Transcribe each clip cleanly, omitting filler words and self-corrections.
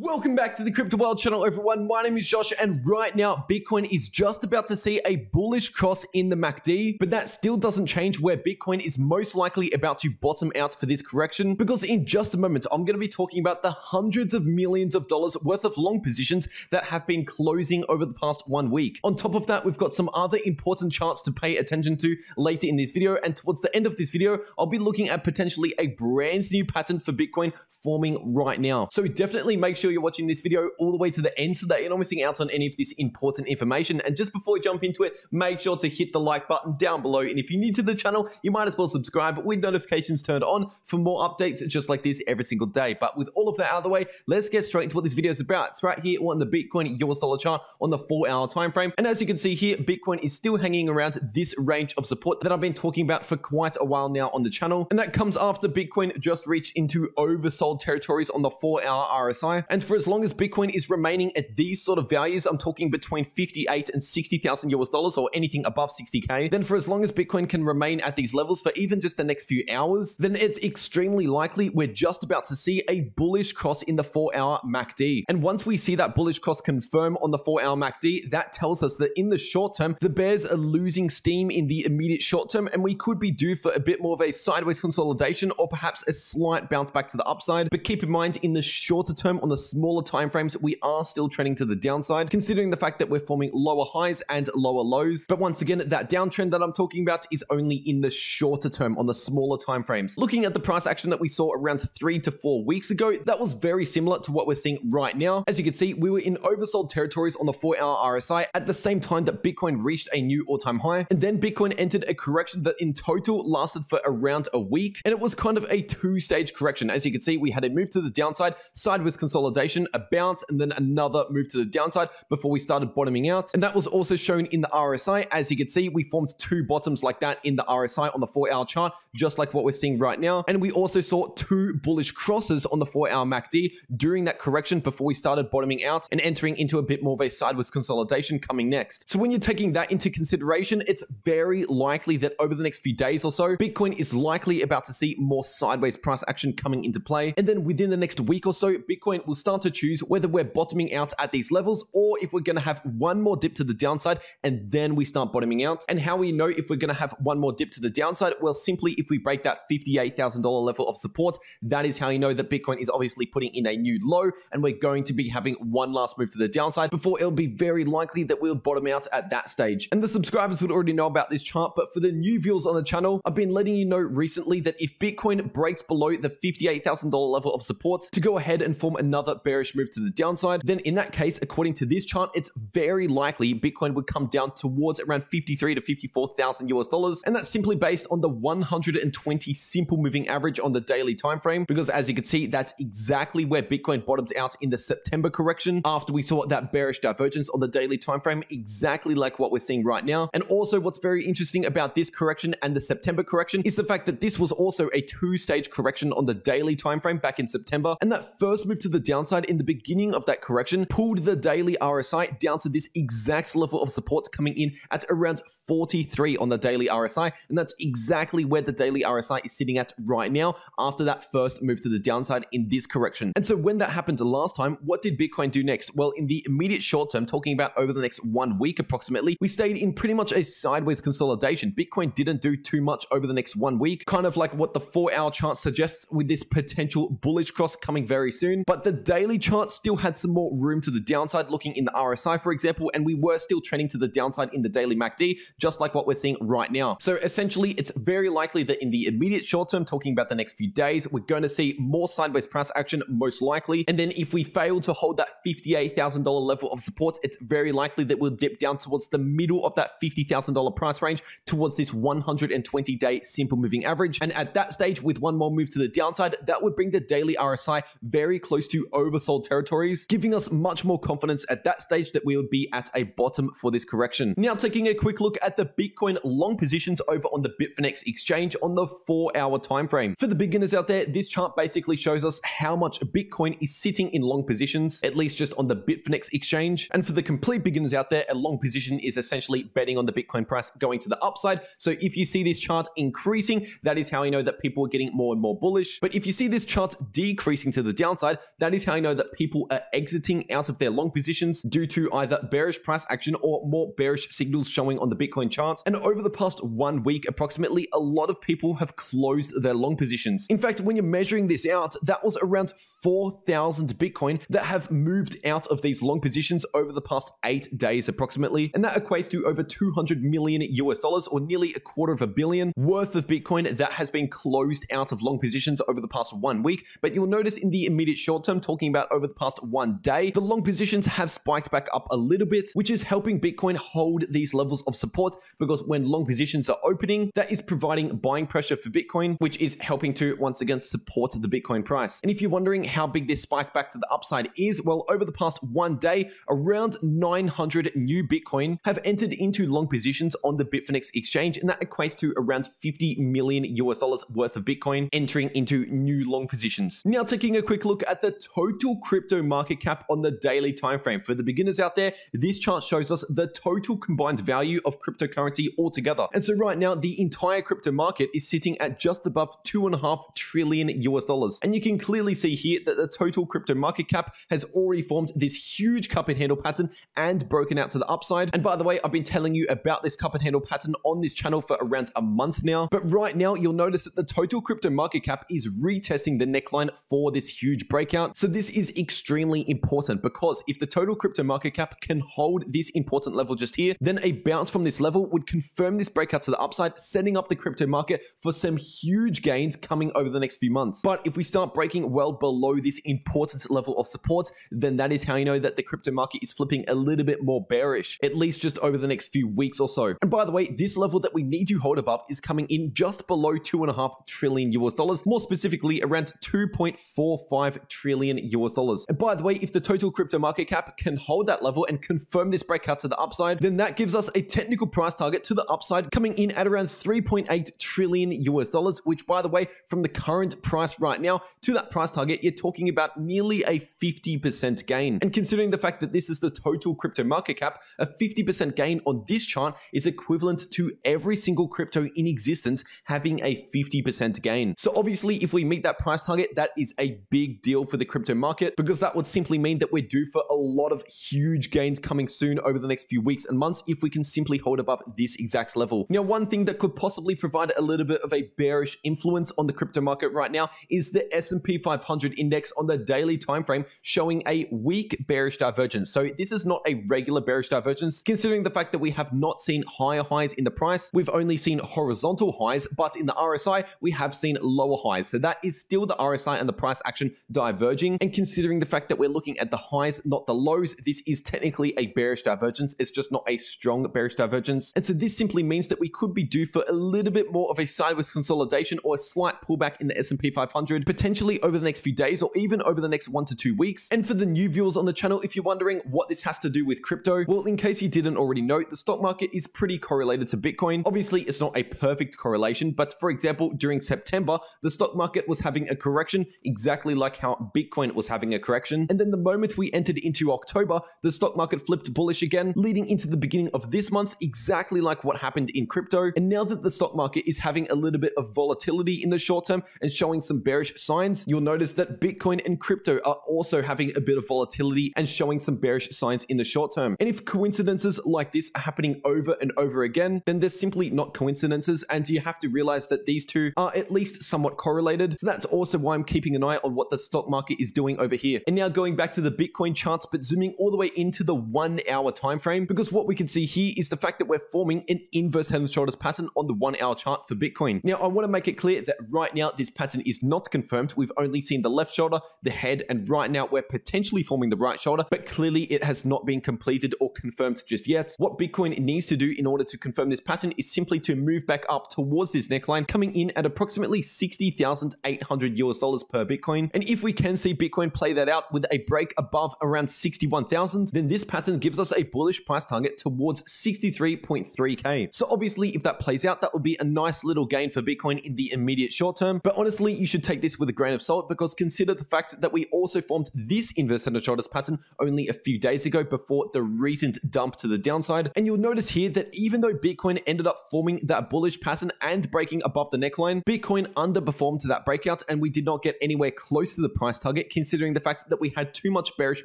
Welcome back to the Crypto World channel, everyone. My name is Josh, and right now, Bitcoin is just about to see a bullish cross in the MACD, but that still doesn't change where Bitcoin is most likely about to bottom out for this correction, because in just a moment, I'm going to be talking about the hundreds of millions of dollars worth of long positions that have been closing over the past 1 week. On top of that, we've got some other important charts to pay attention to later in this video, and towards the end of this video, I'll be looking at potentially a brand new pattern for Bitcoin forming right now. So definitely make sure you're watching this video all the way to the end so that you're not missing out on any of this important information. And just before we jump into it, make sure to hit the like button down below. And if you're new to the channel, you might as well subscribe with notifications turned on for more updates just like this every single day. But with all of that out of the way, let's get straight into what this video is about. It's right here on the Bitcoin US dollar chart on the 4-hour time frame. And as you can see here, Bitcoin is still hanging around this range of support that I've been talking about for quite a while now on the channel. And that comes after Bitcoin just reached into oversold territories on the 4-hour RSI. And for as long as Bitcoin is remaining at these sort of values, I'm talking between 58 and 60,000 US dollars or anything above 60K, then for as long as Bitcoin can remain at these levels for even just the next few hours, then it's extremely likely we're just about to see a bullish cross in the 4-hour MACD. And once we see that bullish cross confirm on the 4-hour MACD, that tells us that in the short term, the bears are losing steam in the immediate short term, and we could be due for a bit more of a sideways consolidation or perhaps a slight bounce back to the upside. But keep in mind, in the shorter term, on the smaller timeframes, we are still trending to the downside, considering the fact that we're forming lower highs and lower lows. But once again, that downtrend that I'm talking about is only in the shorter term, on the smaller timeframes. Looking at the price action that we saw around 3 to 4 weeks ago, that was very similar to what we're seeing right now. As you can see, we were in oversold territories on the 4-hour RSI at the same time that Bitcoin reached a new all-time high. And then Bitcoin entered a correction that in total lasted for around a week. And it was kind of a two-stage correction. As you can see, we had a move to the downside, sideways consolidation, a bounce, and then another move to the downside before we started bottoming out. And that was also shown in the RSI. As you can see, we formed two bottoms like that in the RSI on the 4-hour chart, just like what we're seeing right now. And we also saw two bullish crosses on the 4-hour MACD during that correction before we started bottoming out and entering into a bit more of a sideways consolidation coming next. So when you're taking that into consideration, it's very likely that over the next few days or so, Bitcoin is likely about to see more sideways price action coming into play. And then within the next week or so, Bitcoin will start to choose whether we're bottoming out at these levels or if we're going to have one more dip to the downside and then we start bottoming out. And how we know if we're going to have one more dip to the downside? Well, simply if we break that $58,000 level of support, that is how you know that Bitcoin is obviously putting in a new low and we're going to be having one last move to the downside before it'll be very likely that we'll bottom out at that stage. And the subscribers would already know about this chart, but for the new viewers on the channel, I've been letting you know recently that if Bitcoin breaks below the $58,000 level of support to go ahead and form another bearish move to the downside, then in that case, according to this chart, it's very likely Bitcoin would come down towards around 53 to 54,000 US dollars. And that's simply based on the 120 simple moving average on the daily time frame, because as you can see, that's exactly where Bitcoin bottomed out in the September correction after we saw that bearish divergence on the daily time frame, exactly like what we're seeing right now. And also what's very interesting about this correction and the September correction is the fact that this was also a two-stage correction on the daily time frame back in September. And that first move to the downside in the beginning of that correction pulled the daily RSI down to this exact level of support coming in at around 43 on the daily RSI. And that's exactly where the daily RSI is sitting at right now after that first move to the downside in this correction. And so when that happened last time, what did Bitcoin do next? Well, in the immediate short term, talking about over the next 1 week approximately, we stayed in pretty much a sideways consolidation. Bitcoin didn't do too much over the next 1 week, kind of like what the 4-hour chart suggests with this potential bullish cross coming very soon. But the daily chart still had some more room to the downside, looking in the RSI, for example, and we were still trending to the downside in the daily MACD, just like what we're seeing right now. So essentially, it's very likely that in the immediate short term, talking about the next few days, we're going to see more sideways price action, most likely. And then if we fail to hold that $58,000 level of support, it's very likely that we'll dip down towards the middle of that $50,000 price range towards this 120-day simple moving average. And at that stage, with one more move to the downside, that would bring the daily RSI very close to oversold territories, giving us much more confidence at that stage that we would be at a bottom for this correction. Now, taking a quick look at the Bitcoin long positions over on the Bitfinex exchange on the 4-hour time frame. For the beginners out there, this chart basically shows us how much Bitcoin is sitting in long positions, at least just on the Bitfinex exchange. And for the complete beginners out there, a long position is essentially betting on the Bitcoin price going to the upside. So if you see this chart increasing, that is how you know that people are getting more and more bullish. But if you see this chart decreasing to the downside, that is how you know that people are exiting out of their long positions due to either bearish price action or more bearish signals showing on the Bitcoin chart. And over the past 1 week, approximately, a lot of people have closed their long positions. In fact, when you're measuring this out, that was around 4,000 Bitcoin that have moved out of these long positions over the past 8 days approximately. And that equates to over 200 million US dollars, or nearly $250 million worth of Bitcoin that has been closed out of long positions over the past 1 week. But you'll notice in the immediate short term, talking about over the past 1 day, the long positions have spiked back up a little bit, which is helping Bitcoin hold these levels of support, because when long positions are opening, that is providing buying pressure for Bitcoin, which is helping to once again support the Bitcoin price. And if you're wondering how big this spike back to the upside is, well, over the past 1 day, around 900 new Bitcoin have entered into long positions on the Bitfinex exchange, and that equates to around 50 million US dollars worth of Bitcoin entering into new long positions. Now, taking a quick look at the total crypto market cap on the daily time frame. For the beginners out there, this chart shows us the total combined value of cryptocurrency altogether. And so right now, the entire crypto market is sitting at just above 2.5 trillion US dollars. And you can clearly see here that the total crypto market cap has already formed this huge cup and handle pattern and broken out to the upside. And by the way, I've been telling you about this cup and handle pattern on this channel for around a month now. But right now, you'll notice that the total crypto market cap is retesting the neckline for this huge breakout. So this is extremely important, because if the total crypto market cap can hold this important level just here, then a bounce from this level would confirm this breakout to the upside, setting up the crypto market for some huge gains coming over the next few months. But if we start breaking well below this important level of support, then that is how you know that the crypto market is flipping a little bit more bearish, at least just over the next few weeks or so. And by the way, this level that we need to hold above is coming in just below 2.5 trillion US dollars, more specifically around 2.45 trillion US dollars. And by the way, if the total crypto market cap can hold that level and confirm this breakout to the upside, then that gives us a technical price target to the upside coming in at around 3.8 trillion US dollars, which by the way, from the current price right now to that price target, you're talking about nearly a 50% gain. And considering the fact that this is the total crypto market cap, a 50% gain on this chart is equivalent to every single crypto in existence having a 50% gain. So obviously, if we meet that price target, that is a big deal for the crypto market, because that would simply mean that we're due for a lot of huge gains coming soon over the next few weeks and months if we can simply hold above this exact level. Now, one thing that could possibly provide a little bit of a bearish influence on the crypto market right now is the S&P 500 index on the daily time frame showing a weak bearish divergence. So this is not a regular bearish divergence, considering the fact that we have not seen higher highs in the price. We've only seen horizontal highs, but in the RSI, we have seen lower highs. So that is still the RSI and the price action diverging. And considering the fact that we're looking at the highs, not the lows, this is technically a bearish divergence. It's just not a strong bearish divergence. And so this simply means that we could be due for a little bit more of a sideways consolidation or a slight pullback in the S&P 500, potentially over the next few days or even over the next 1 to 2 weeks. And for the new viewers on the channel, if you're wondering what this has to do with crypto, well, in case you didn't already know, the stock market is pretty correlated to Bitcoin. Obviously, it's not a perfect correlation, but for example, during September, the stock market was having a correction exactly like how Bitcoin was having a correction. And then the moment we entered into October, the stock market flipped bullish again, leading into the beginning of this month, exactly like what happened in crypto. And now that the stock market is having a little bit of volatility in the short term and showing some bearish signs, you'll notice that Bitcoin and crypto are also having a bit of volatility and showing some bearish signs in the short term. And if coincidences like this are happening over and over again, then they're simply not coincidences, and you have to realize that these two are at least somewhat correlated. So that's also why I'm keeping an eye on what the stock market is doing over here. And now going back to the Bitcoin charts, but zooming all the way into the 1 hour time frame, because what we can see here is the fact that we're forming an inverse head and shoulders pattern on the 1 hour chart for Bitcoin. Now, I want to make it clear that right now this pattern is not confirmed. We've only seen the left shoulder, the head, and right now we're potentially forming the right shoulder, but clearly it has not been completed or confirmed just yet. What Bitcoin needs to do in order to confirm this pattern is simply to move back up towards this neckline, coming in at approximately $60,800 per Bitcoin. And if we can see Bitcoin play that out with a break above around 61,000, then this pattern gives us a bullish price target towards 63.3K. So obviously, if that plays out, that would be a nice little gain for Bitcoin in the immediate short term, but honestly, you should take this with a grain of salt because consider the fact that we also formed this inverse head and shoulders pattern only a few days ago before the recent dump to the downside. And you'll notice here that even though Bitcoin ended up forming that bullish pattern and breaking above the neckline, Bitcoin underperformed to that breakout and we did not get anywhere close to the price target considering the fact that we had too much bearish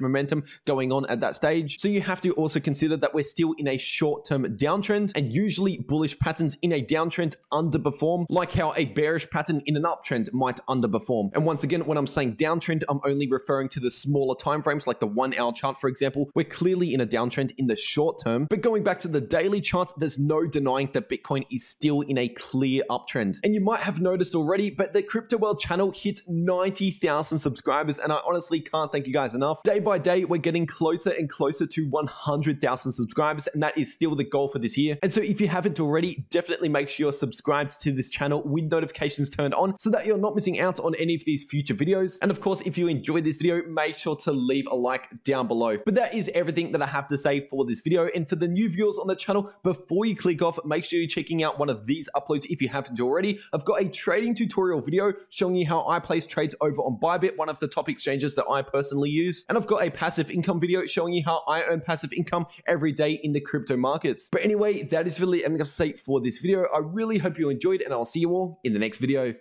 momentum going on at that stage. So you have to also consider that we're still in a short-term downtrend, and usually bullish patterns in a downtrend underperform, like how a bearish pattern in an uptrend might underperform. And once again, when I'm saying downtrend, I'm only referring to the smaller timeframes like the 1 hour chart, for example. We're clearly in a downtrend in the short term, but going back to the daily chart, there's no denying that Bitcoin is still in a clear uptrend. And you might have noticed already, but the Crypto World channel hit 90,000 subscribers, and I honestly can't thank you guys enough. Day by day, we're getting closer and closer to 100,000 subscribers, and that is still the goal for this year. And so if you haven't already, definitely make sure you're subscribed to this channel with notifications turned on so that you're not missing out on any of these future videos. And of course, if you enjoyed this video, make sure to leave a like down below. But that is everything that I have to say for this video. And for the new viewers on the channel, before you click off, make sure you're checking out one of these uploads if you haven't already. I've got a trading tutorial video showing you how I place trades over on Bybit, one of the top exchanges that I personally use. And I've got a passive income video showing you how I earn passive income every day in the crypto markets. But anyway, that is really everything I have to say for this video. I really hope you enjoyed, and I'll see you all in the next video.